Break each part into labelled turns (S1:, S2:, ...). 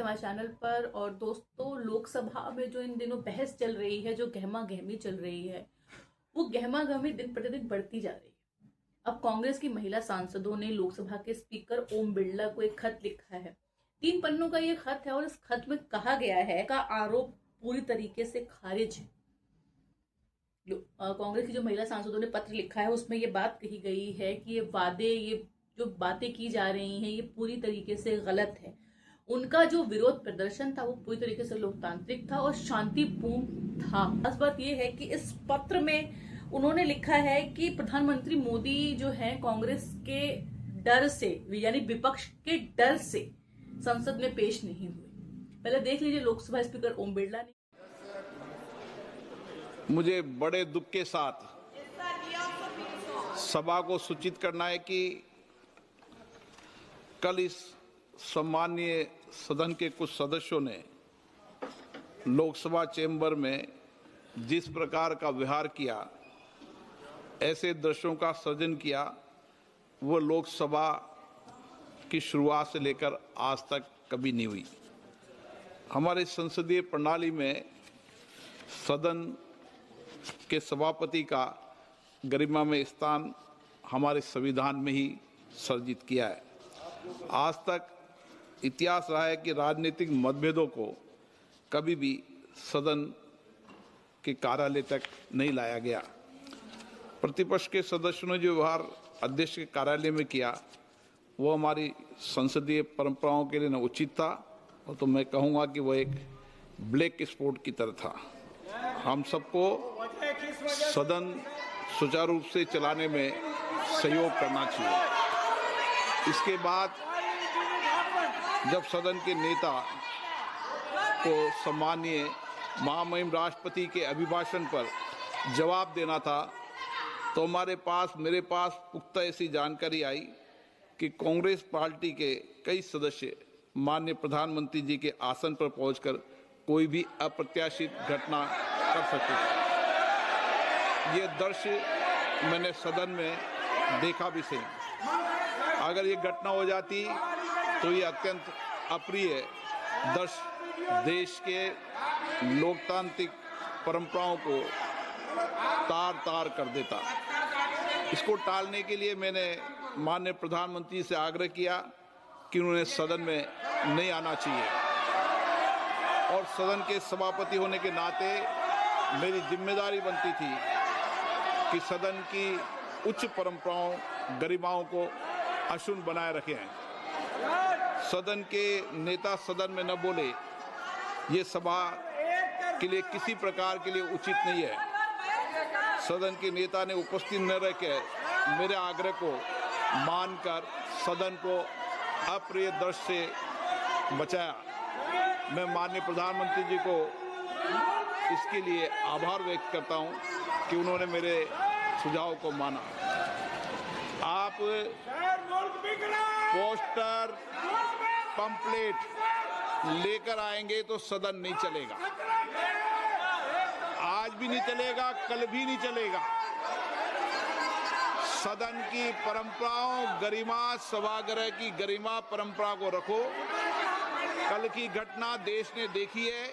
S1: हमारे चैनल पर। और दोस्तों, लोकसभा में जो इन दिनों बहस चल रही है, जो गहमा गहमी चल रही है, वो गहमा गहमी दिन प्रतिदिन बढ़ती जा रही है। अब कांग्रेस की महिला सांसदों ने लोकसभा के स्पीकर ओम बिरला को एक खत लिखा है। 3 पन्नों का ये खत है और इस खत में कहा गया है का आरोप पूरी तरीके से खारिज है। कांग्रेस की जो महिला सांसदों ने पत्र लिखा है उसमें ये बात कही गई है कि ये जो बातें की जा रही हैं ये पूरी तरीके से गलत है। उनका जो विरोध प्रदर्शन था वो पूरी तरीके से लोकतांत्रिक था और शांतिपूर्ण था। खास बात ये है कि इस पत्र में उन्होंने लिखा है कि प्रधानमंत्री मोदी जो है कांग्रेस के डर से, यानी विपक्ष के डर से संसद में पेश नहीं हुए। पहले देख लीजिए लोकसभा स्पीकर ओम बिरला ने।
S2: मुझे बड़े दुख के साथ सभा को सूचित करना है कि कल इस सम्मानीय सदन के कुछ सदस्यों ने लोकसभा चेंबर में जिस प्रकार का व्यवहार किया, ऐसे दृश्यों का सृजन किया, वो लोकसभा की शुरुआत से लेकर आज तक कभी नहीं हुई। हमारे संसदीय प्रणाली में सदन के सभापति का गरिमा में स्थान हमारे संविधान में ही सर्जित किया है। आज तक इतिहास रहा है कि राजनीतिक मतभेदों को कभी भी सदन के कार्यालय तक नहीं लाया गया। प्रतिपक्ष के सदस्यों ने जो व्यवहार अध्यक्ष के कार्यालय में किया वो हमारी संसदीय परंपराओं के लिए न उचित था, और तो मैं कहूँगा कि वह एक ब्लैक स्पॉट की तरह था। हम सबको सदन सुचारू रूप से चलाने में सहयोग करना चाहिए। इसके बाद जब सदन के नेता को सम्मानीय महामहिम राष्ट्रपति के अभिभाषण पर जवाब देना था, तो मेरे पास पुख्ता ऐसी जानकारी आई कि कांग्रेस पार्टी के कई सदस्य माननीय प्रधानमंत्री जी के आसन पर पहुंचकर कोई भी अप्रत्याशित घटना कर सकते थे। ये दृश्य मैंने सदन में देखा भी सही। अगर ये घटना हो जाती तो ये अत्यंत अप्रिय दृश्य देश के लोकतांत्रिक परंपराओं को तार-तार कर देता। इसको टालने के लिए मैंने माननीय प्रधानमंत्री से आग्रह किया कि उन्हें सदन में नहीं आना चाहिए, और सदन के सभापति होने के नाते मेरी जिम्मेदारी बनती थी कि सदन की उच्च परंपराओं, गरिमाओं को अक्षुण्ण बनाए रखें। सदन के नेता सदन में न बोले, ये सभा के लिए किसी प्रकार के लिए उचित नहीं है। सदन के नेता ने उपस्थित न रहकर मेरे आग्रह को मानकर सदन को अप्रिय दृश्य से बचाया। मैं माननीय प्रधानमंत्री जी को इसके लिए आभार व्यक्त करता हूं कि उन्होंने मेरे सुझाव को माना। आप पोस्टर, पंपलेट लेकर आएंगे तो सदन नहीं चलेगा। आज भी नहीं चलेगा, कल भी नहीं चलेगा। सदन की परंपराओं, गरिमा, सभागृह की गरिमा, परंपरा को रखो। कल की घटना देश ने देखी है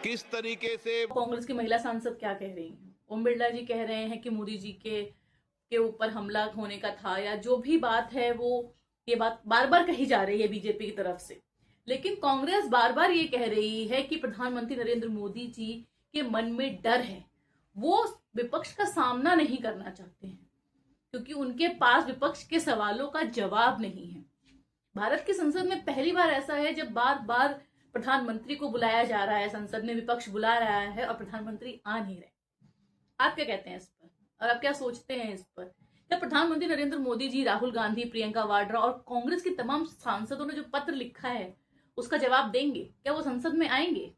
S2: किस तरीके से।
S1: कांग्रेस की महिला सांसद क्या कह रही हैं? ओम बिरला जी कह रहे हैं कि मोदी जी के ऊपर हमला होने का था, या जो भी बात है वो ये बात बार बार कही जा रही है बीजेपी की तरफ से। लेकिन कांग्रेस बार बार ये कह रही है कि प्रधानमंत्री नरेंद्र मोदी जी के मन में डर है, वो विपक्ष का सामना नहीं करना चाहते हैं क्योंकि उनके पास विपक्ष के सवालों का जवाब नहीं है। भारत की संसद में पहली बार ऐसा है जब बार बार प्रधानमंत्री को बुलाया जा रहा है, संसद में विपक्ष बुला रहा है और प्रधानमंत्री आ नहीं रहे। आप क्या कहते हैं इस पर, और आप क्या सोचते हैं इस पर? क्या प्रधानमंत्री नरेंद्र मोदी जी, राहुल गांधी, प्रियंका वाड्रा और कांग्रेस के तमाम सांसदों ने जो पत्र लिखा है उसका जवाब देंगे? क्या वो संसद में आएंगे?